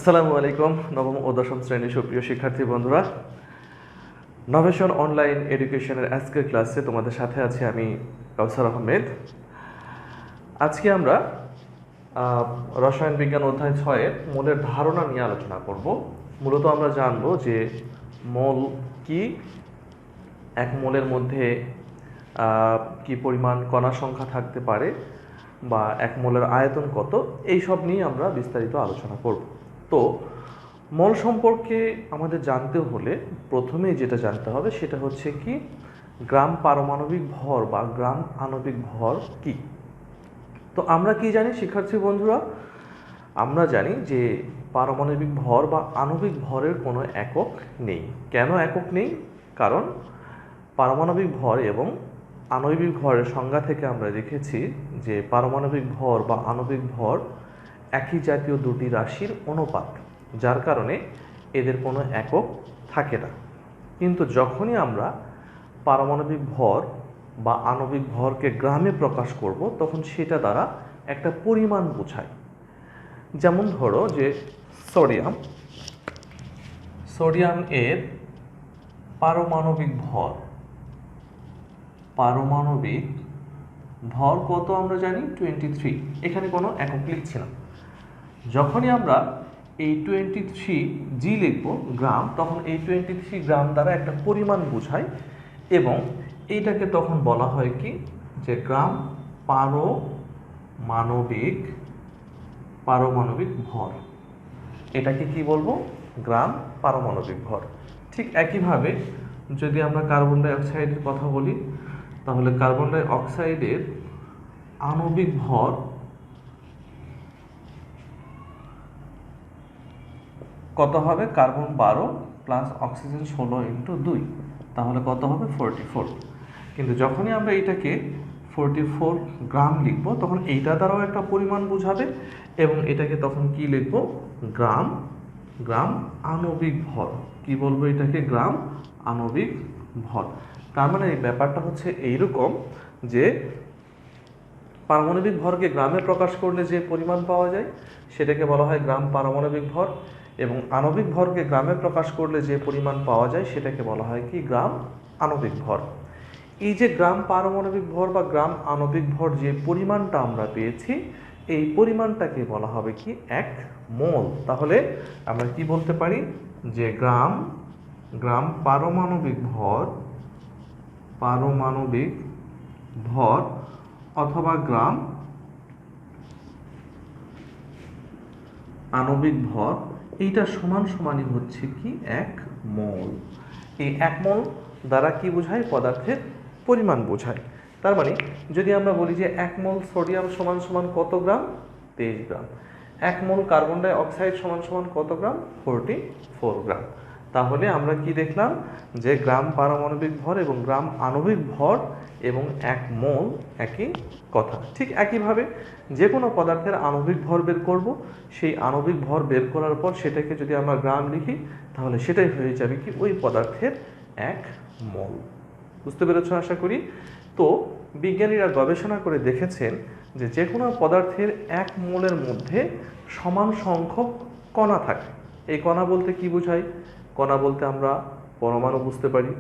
আসসালামু আলাইকুম নবম ও দশম শ্রেণীর সুপ্রিয় শিক্ষার্থী বন্ধুরা, নভেশন অনলাইন এডুকেশনের আজকের ক্লাসে তোমাদের সাথে আছি আমি কাউসার আহমেদ। আজকে আমরা রসায়ন বিজ্ঞান অধ্যায় 6-এর মোলের ধারণা নিয়ে আলোচনা করব। মূলত আমরা জানব যে মোল কি, এক মোলের মধ্যে কি পরিমাণ কণা সংখ্যা থাকতে পারে বা এক মোলের আয়তন কত, এই সব নিয়ে আমরা বিস্তারিত আলোচনা করব। তো মোল সম্পর্কে আমাদের জানতে হলে প্রথমেই যেটা জানতে হবে সেটা হচ্ছে কি গ্রাম পারমাণবিক ভর বা গ্রাম আণবিক ভর কি। তো আমরা কি জানি শিক্ষার্থী বন্ধুরা? আমরা জানি যে পারমাণবিক ভর বা আণবিক ভরের কোনো একক নেই। কেন একক নেই? কারণ পারমাণবিক ভর এবং আণবিক ভরের সংজ্ঞা থেকে আমরা দেখেছি যে পারমাণবিক ভর বা আণবিক ভর একই জাতীয় দুটি রাশির অনুপাত, যার কারণে এদের কোনো একক থাকে না। কিন্তু যখনই আমরা পারমাণবিক ভর বা আণবিক ভরকে গ্রামে প্রকাশ করব তখন সেটা দ্বারা একটা পরিমাণ বোঝায়। যেমন ধরো যে সোডিয়াম এর পারমাণবিক ভর কত আমরা জানি 23। এখানে কোনো একক লিখছি না। যখনই আমরা এই 23G লিখব গ্রাম, তখন এই 23 গ্রাম দ্বারা একটা পরিমাণ বোঝায় এবং এইটাকে তখন বলা হয় কি যে গ্রাম পারমাণবিক ভর। এটাকে কি বলবো? গ্রাম পারমাণবিক ভর। ঠিক একইভাবে যদি আমরা কার্বন ডাই অক্সাইডের কথা বলি, তাহলে কার্বন ডাই অক্সাইডের আণবিক ভর কত হবে? কার্বন 12 প্লাস অক্সিজেন 16 ইন্টু 2, তাহলে কত হবে? 44। কিন্তু যখনই আমরা এটাকে 44 গ্রাম লিখব তখন এইটা দ্বারাও একটা পরিমাণ বোঝাবে এবং এটাকে তখন কি লিখব? গ্রাম আণবিক ভর। কি বলবো এটাকে? গ্রাম আণবিক ভর। তার মানে এই ব্যাপারটা হচ্ছে এইরকম যে পারমাণবিক ভরকে গ্রামে প্রকাশ করলে যে পরিমাণ পাওয়া যায় সেটাকে বলা হয় গ্রাম পারমাণবিক ভর, এবং আণবিক ভরকে গ্রামে প্রকাশ করলে যে পরিমাণ পাওয়া যায় সেটাকে বলা হয় কি গ্রাম আণবিক ভর। এই যে গ্রাম পারমাণবিক ভর বা গ্রাম আণবিক ভর যে পরিমাণটা আমরা পেয়েছি, এই পরিমাণটাকে বলা হবে কি এক মোল। তাহলে আমরা কি বলতে পারি যে গ্রাম পারমাণবিক ভর অথবা গ্রাম আণবিক ভর, এইটা সমানই হচ্ছে কি এক মোল। এই এক মোল দ্বারা কি বোঝায়? পদার্থের পরিমাণ বোঝায়। তার মানে যদি আমরা বলি যে এক মোল সোডিয়াম সমান কত গ্রাম? 23 গ্রাম। এক মোল কার্বন ডাই অক্সাইড সমান কত গ্রাম? 44 গ্রাম। তাহলে আমরা কি দেখলাম যে গ্রাম পারমাণবিক ভর এবং গ্রাম আণবিক ভর এবং এক মোল একই কথা। ঠিক একইভাবে যে কোনো পদার্থের আণবিক ভর বের করব, সেই আণবিক ভর বের করার পর সেটাকে যদি আমরা গ্রাম লিখি তাহলে সেটাই হয়ে যাবে কি ওই পদার্থের এক মোল। বুঝতে পেরেছ আশা করি। তো বিজ্ঞানীরা গবেষণা করে দেখেছেন যে কোনো পদার্থের এক মোলের মধ্যে সমান সংখ্যক কণা থাকে। এই কণা বলতে কি বোঝায়? কণা বলতে আমরা পরমাণু বুঝতে পারি,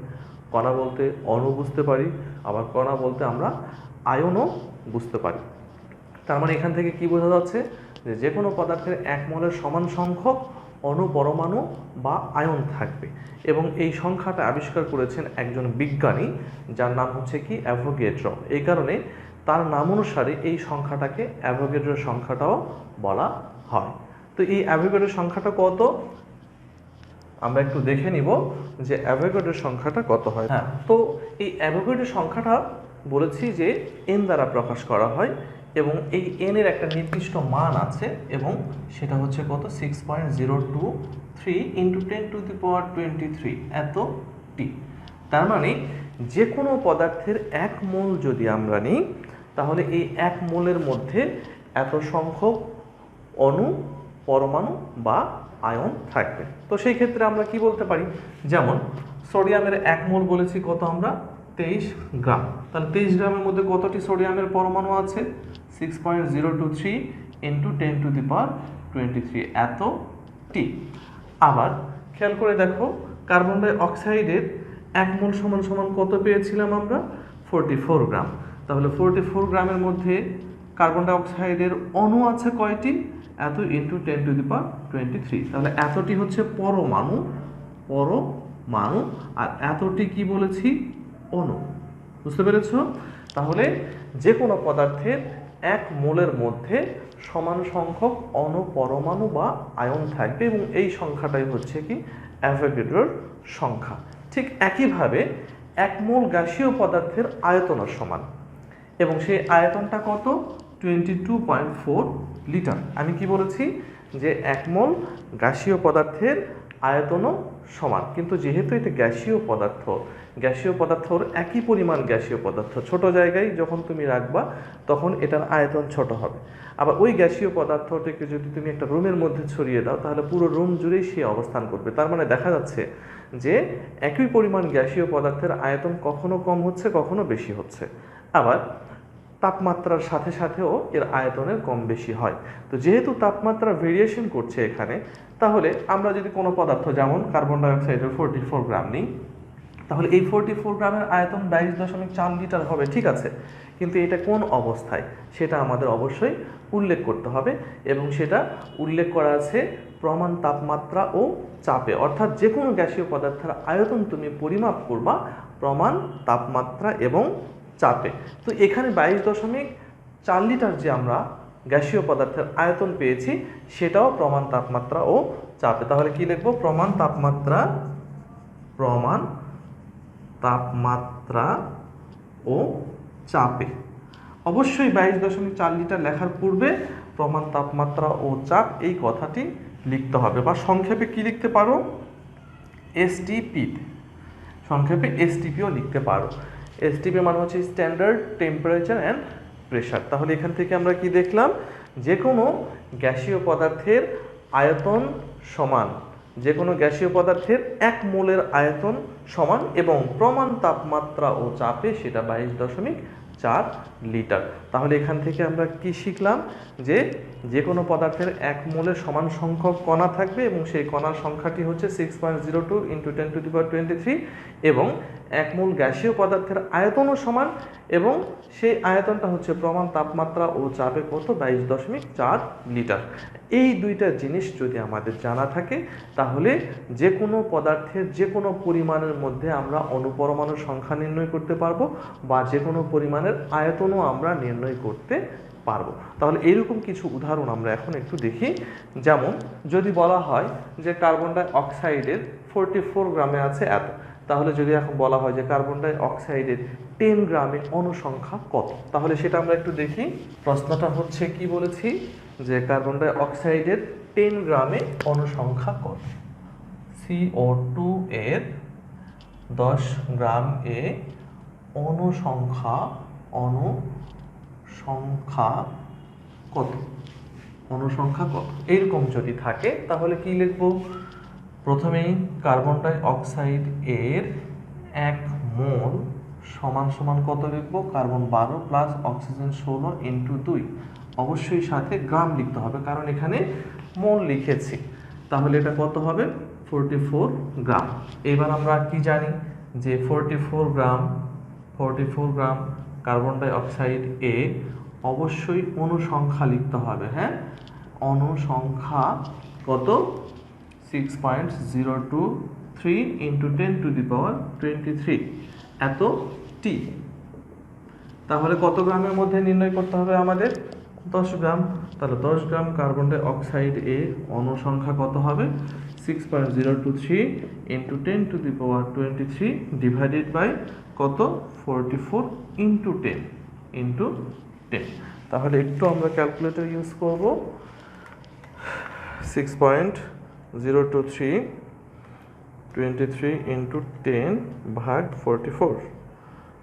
কণা বলতে অণু বুঝতে পারি, আবার কণা বলতে আমরা আয়নও বুঝতে পারি। তার মানে এখান থেকে কি বোঝা যাচ্ছে যে কোনো পদার্থের এক মোলের সমান সংখ্যক অণু, পরমাণু বা আয়ন থাকবে এবং এই সংখ্যাটা আবিষ্কার করেছেন একজন বিজ্ঞানী যার নাম হচ্ছে কি অ্যাভোগাড্রো। এই কারণে তার নাম অনুসারে এই সংখ্যাটাকে অ্যাভোগাড্রো সংখ্যাটাও বলা হয়। তো এই অ্যাভোগাড্রো সংখ্যাটা কত আমরা একটু দেখে নিব যে অ্যাভোগাড্রো সংখ্যাটা কত হয়। হ্যাঁ, তো এই অ্যাভোগাড্রো সংখ্যাটা বলেছি যে এন দ্বারা প্রকাশ করা হয় এবং এই এন এর একটা নির্দিষ্ট মান আছে এবং সেটা হচ্ছে কত? 6.023 ইন্টু 10⁻23 এত টি। তার মানে যে কোনো পদার্থের এক মোল যদি আমরা নিই তাহলে এই এক মোলের মধ্যে এত সংখ্যক অণু, পরমাণু বা আয়ন থাকবে। তো সেই ক্ষেত্রে আমরা কি বলতে পারি? যেমন সোডিয়ামের এক মোল বলেছি কত আমরা? 23 গ্রাম। তাহলে 23 গ্রামের মধ্যে কতটি সোডিয়ামের পরমাণু আছে? 6.023 ইন্টু 10⁻23 এত টি। আবার খেয়াল করে দেখো, কার্বন ডাই অক্সাইডের 1 মোল সমান সমান কত পেয়েছিলাম আমরা? 44 গ্রাম। তাহলে 44 গ্রামের মধ্যে কার্বন ডাই অক্সাইডের অণু আছে কয়টি? এত ইন্টু 10⁻23। তাহলে এতটি হচ্ছে পরমাণু, আর এতটি কি বলেছি? অণু। বুঝতে পেরেছ? তাহলে যে কোনো পদার্থের 1 মোলের মধ্যে সমান সংখ্যক অণু, পরমাণু বা আয়ন থাকবে এবং এই সংখ্যাটাই হচ্ছে কি? অ্যাভোগাড্রোর সংখ্যা। ঠিক একইভাবে 1 মোল গ্যাসীয় পদার্থের আয়তনের সমান, এবং সেই আয়তনটা কত? 22.4 লিটার। আমি কি বলেছি? যে 1 মোল গ্যাসীয় পদার্থের আয়তনও সমান, কিন্তু যেহেতু এটা গ্যাসীয় পদার্থর একই পরিমাণ গ্যাসীয় পদার্থ, ছোট জায়গায় যখন তুমি রাখবা তখন এটার আয়তন ছোট হবে। আবার ওই গ্যাসীয় পদার্থটিকে যদি তুমি একটা রুমের মধ্যে ছড়িয়ে দাও তাহলে পুরো রুম জুড়েই সে অবস্থান করবে। তার মানে দেখা যাচ্ছে যে একই পরিমাণ গ্যাসীয় পদার্থের আয়তন কখনো কম হচ্ছে, কখনো বেশি হচ্ছে। আবার তাপমাত্রার সাথে সাথেও এর আয়তনের কম বেশি হয়। তো যেহেতু তাপমাত্রা ভেরিয়েশন করছে এখানে, তাহলে আমরা যদি কোনো পদার্থ যেমন কার্বন ডাইঅক্সাইডের 44 গ্রাম নিই, তাহলে এই 44 গ্রামের আয়তন 22.4 লিটার হবে, ঠিক আছে। কিন্তু এটা কোন অবস্থায় সেটা আমাদের অবশ্যই উল্লেখ করতে হবে, এবং সেটা উল্লেখ করা আছে প্রমাণ তাপমাত্রা ও চাপে। অর্থাৎ যে কোনো গ্যাসীয় পদার্থের আয়তন তুমি পরিমাপ করবা প্রমাণ তাপমাত্রা এবং চাপে। তো এখানে 22.4 লিটার যে আমরা গ্যাসীয় পদার্থের আয়তন পেয়েছি সেটাও প্রমাণ তাপমাত্রা ও চাপে। তাহলে কি লিখব? প্রমাণ তাপমাত্রা ও চাপে। অবশ্যই 22.4 লিটার লেখার পূর্বে প্রমাণ তাপমাত্রা ও চাপ এই কথাটি লিখতে হবে, বা সংক্ষেপে কি লিখতে পারো? এসটিপি। সংক্ষেপে এসটিপিও লিখতে পারো। এসটিপি মানে হচ্ছে স্ট্যান্ডার্ড টেম্পারেচার অ্যান্ড প্রেশার। তাহলে এখান থেকে আমরা কি দেখলাম? যে কোনো গ্যাসীয় পদার্থের আয়তন সমান, যে কোনো গ্যাসীয় পদার্থের 1 মোলের আয়তন সমান, এবং প্রমাণ তাপমাত্রা ও চাপে সেটা 22.4 লিটার। তাহলে এখান থেকে আমরা কি শিখলাম? যে কোনো পদার্থের 1 মোলের সমান সংখ্যক কণা থাকবে এবং সেই কণার সংখ্যাটি হচ্ছে 6.02 × 10⁻23, এবং 1 মোল গ্যাসীয় পদার্থের আয়তনও সমান, এবং সেই আয়তনটা হচ্ছে প্রমাণ তাপমাত্রা ও চাপে কত? 22.4 লিটার। এই দুইটা জিনিস যদি আমাদের জানা থাকে তাহলে যে কোনো পদার্থের যে কোনো পরিমাণের মধ্যে আমরা অণুপরমাণুর সংখ্যা নির্ণয় করতে পারবো, বা যে কোনো পরিমাণের আয়তনও আমরা নির্ণয় করতে পারবো। তাহলে এইরকম কিছু উদাহরণ আমরা এখন একটু দেখি। যেমন যদি বলা হয় যে কার্বন ডাই অক্সাইডের 44 গ্রামে আছে এত, তাহলে যদি এখন বলা হয় যে কার্বন ডাই অক্সাইডের 10 গ্রামে অণুসংখ্যা কত, তাহলে সেটা আমরা একটু দেখি। প্রশ্নটা হচ্ছে কি বলেছি? যে কার্বন ডাই অক্সাইডের 10 গ্রামে অণুসংখ্যা কত? CO2 এর 10 গ্রাম এ অণুসংখ্যা কত? অণুসংখ্যা কত? এইরকম যদি থাকে তাহলে কি লিখব? প্রথমেই কার্বন ডাই অক্সাইড এর 1 মোল সমান সমান কত লিখব? Carbon 12 plus oxygen 16 into 2। অবশ্যই সাথে গ্রাম লিখতে হবে, কারণ এখানে মোল লিখেছি। তাহলে এটা কত হবে? 44 গ্রাম। এবার আমরা কি জানি? যে 44 গ্রাম কার্বন ডাই অক্সাইড এ অবশ্যই অণুসংখ্যা লিখতে হবে। হ্যাঁ, অণুসংখ্যা কত? 6.023 × 10⁻23 এত টি। তাহলে কত গ্রামের মধ্যে নির্ণয় করতে হবে আমাদের? 10 গ্রাম। তাহলে 10 গ্রাম কার্বন ডাই অক্সাইড এ অণুসংখ্যা কত হবে? 6.023 × 10⁻23 ডিভাইডেড বাই কত? 44 × 10। তাহলে একটু আমরা ক্যালকুলেটর ইউজ করব। 6.023 23 × 10 ভাগ 44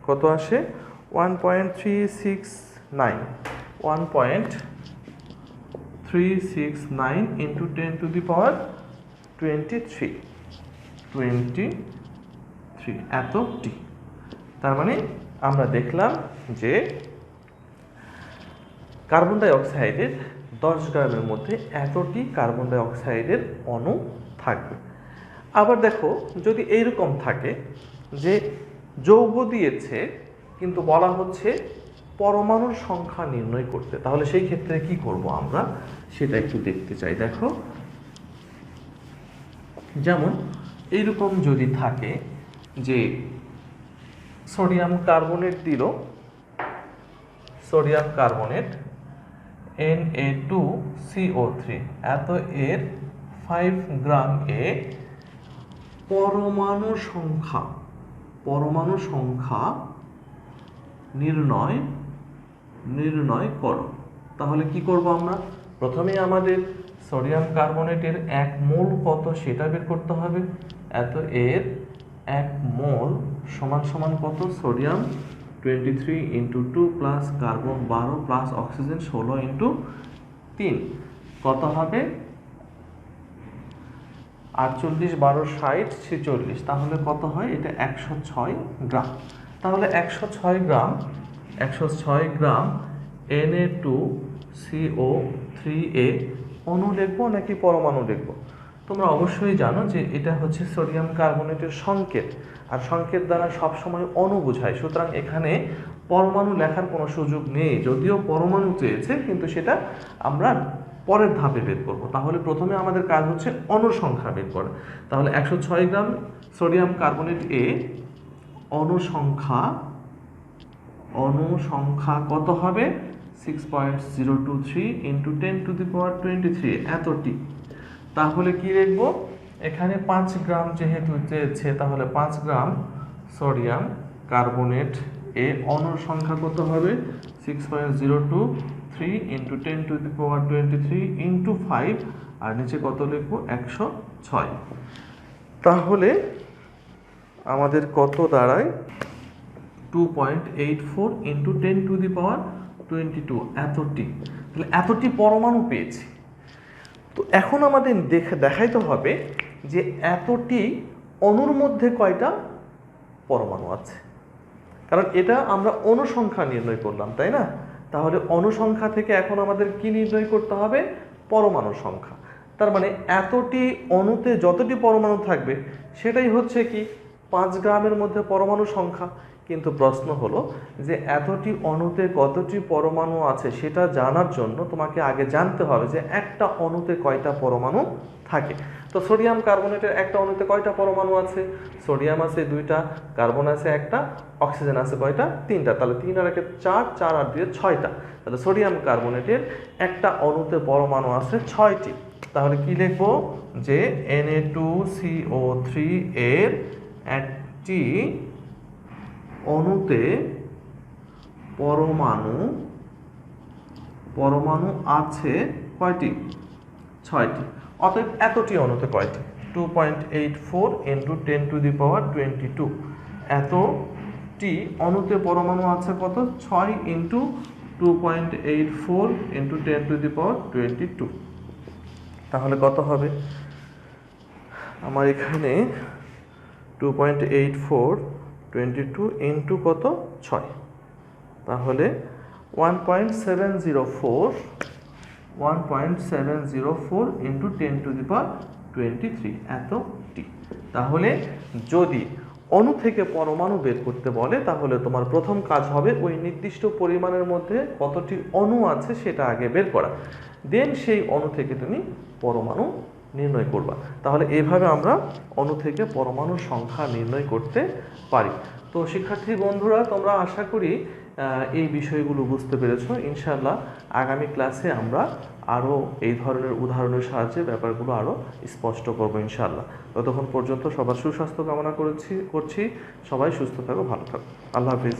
কত আসে? 1.369 1.369 × 10⁻23 এত টি। তার মানে আমরা দেখলাম যে কার্বন ডাই অক্সাইডের 10 গ্রামের মধ্যে এতটি কার্বন ডাই অক্সাইডের অণু থাকবে। আবার দেখো, যদি এইরকম থাকে যে যৌগ দিয়েছে কিন্তু বলা হচ্ছে পরমাণুর সংখ্যা নির্ণয় করতে, তাহলে সেই ক্ষেত্রে কি করব আমরা সেটা একটু দেখতে চাই। দেখো, যেমন এইরকম যদি থাকে যে সোডিয়াম কার্বনেট দিল, সোডিয়াম কার্বনেট Na2CO3 এত এর 5 গ্রাম এ পরমাণু সংখ্যা নির্ণয় করো। তাহলে কি করব আমরা? প্রথমেই আমাদের সোডিয়াম কার্বনেটের 1 মোল কত সেটা বের করতে হবে। এত এর 1 মোল সমান সমান কত? Sodium 23 × 2 plus carbon 12 plus oxygen 16 × 3 কত হবে? 48 12 60 46, তাহলে কত হয়? এটা 106 গ্রাম। তাহলে 106 গ্রাম Na2CO3 অণু লিখবো নাকি পরমাণু লিখবো? তোমরা অবশ্যই জানো যে এটা হচ্ছে সোডিয়াম কার্বনেটের সংকেত, আর সংকেত দ্বারা সবসময় অণু বোঝায়, সুতরাং এখানে পরমাণু লেখার কোনো সুযোগ নেই। যদিও পরমাণু চেয়েছে, কিন্তু সেটা আমরা পরের ধাপে বের করব। তাহলে প্রথমে আমাদের কাজ হচ্ছে অণুর সংখ্যা বের করা। তাহলে 106 গ্রাম সোডিয়াম কার্বনেট অণু সংখ্যা কত হবে? 6.023 × 10⁻23 এতটি। তাহলে কি লিখবো? এখানে 5 গ্রাম যেহেতু চেয়েছে, তাহলে 5 গ্রাম সোডিয়াম কার্বনেট অণুর সংখ্যা কত হবে? 6.023 × 10⁻23 × 5, আর নিচে কত লিখবো? 106। তাহলে আমাদের কত দাঁড়ায়? 2.84 × 10⁻22 এতটি। তাহলে এতটি পরমাণু পেয়েছি। তো এখন আমাদের দেখাইতে হবে যে এতটি অণুর মধ্যে কয়টা পরমাণু আছে, কারণ এটা আমরা অণু সংখ্যা নির্ণয় করলাম, তাই না? তাহলে অণু সংখ্যা থেকে এখন আমাদের কি নির্ণয় করতে হবে? পরমাণু সংখ্যা। তার মানে এতটি অণুতে যতটি পরমাণু থাকবে সেটাই হচ্ছে কি 5 গ্রামের মধ্যে পরমাণু সংখ্যা। কিন্তু প্রশ্ন হলো যে এতটি অণুতে কতটি পরমাণু আছে সেটা জানার জন্য তোমাকে আগে জানতে হবে যে একটা অণুতে কয়টা পরমাণু থাকে। তো সোডিয়াম কার্বনেটের একটা অণুতে কয়টা পরমাণু আছে? সোডিয়াম আছে 2টা, কার্বন আছে 1টা, অক্সিজেন আছে কয়টা? 3টা। তাহলে 3 আর 1 4, 4 আর 2 6টা। তাহলে সোডিয়াম কার্বনেটের একটা অণুতে পরমাণু আছে 6টি। তাহলে কি লিখবো? যে Na2CO3 এর একটি অণুতে পরমাণু আছে কয়টি? 6টি। অতএব এতটি অণুতে কয়টি? 2.84 × 10⁻22 এতটি অণুতে পরমাণু আছে কত? 6 × 2.84 × 10⁻22। তাহলে কত হবে? আমার এখানে 2.84 22 × কত? 6, তাহলে 1.704 × 10⁻23 এতটি। তাহলে যদি অণু থেকে পরমাণু বের করতে বলে তাহলে তোমার প্রথম কাজ হবে ওই নির্দিষ্ট পরিমাণের মধ্যে কতটি অণু আছে সেটা আগে বের করা, দেন সেই অণু থেকে তুমি পরমাণু নির্ণয় করবা। তাহলে এইভাবে আমরা অণু থেকে পরমাণুর সংখ্যা নির্ণয় করতে পারি। তো শিক্ষার্থী বন্ধুরা, তোমরা আশা করি এই বিষয়গুলো বুঝতে পেরেছো। ইনশাআল্লাহ আগামী ক্লাসে আমরা আরও এই ধরনের উদাহরণের সাহায্যে ব্যাপারগুলো আরও স্পষ্ট করবো ইনশাআল্লাহ। ততক্ষণ পর্যন্ত সবার সুস্বাস্থ্য কামনা করছি। সবাই সুস্থ থাকো, ভালো থাকো। আল্লাহ হাফিজ।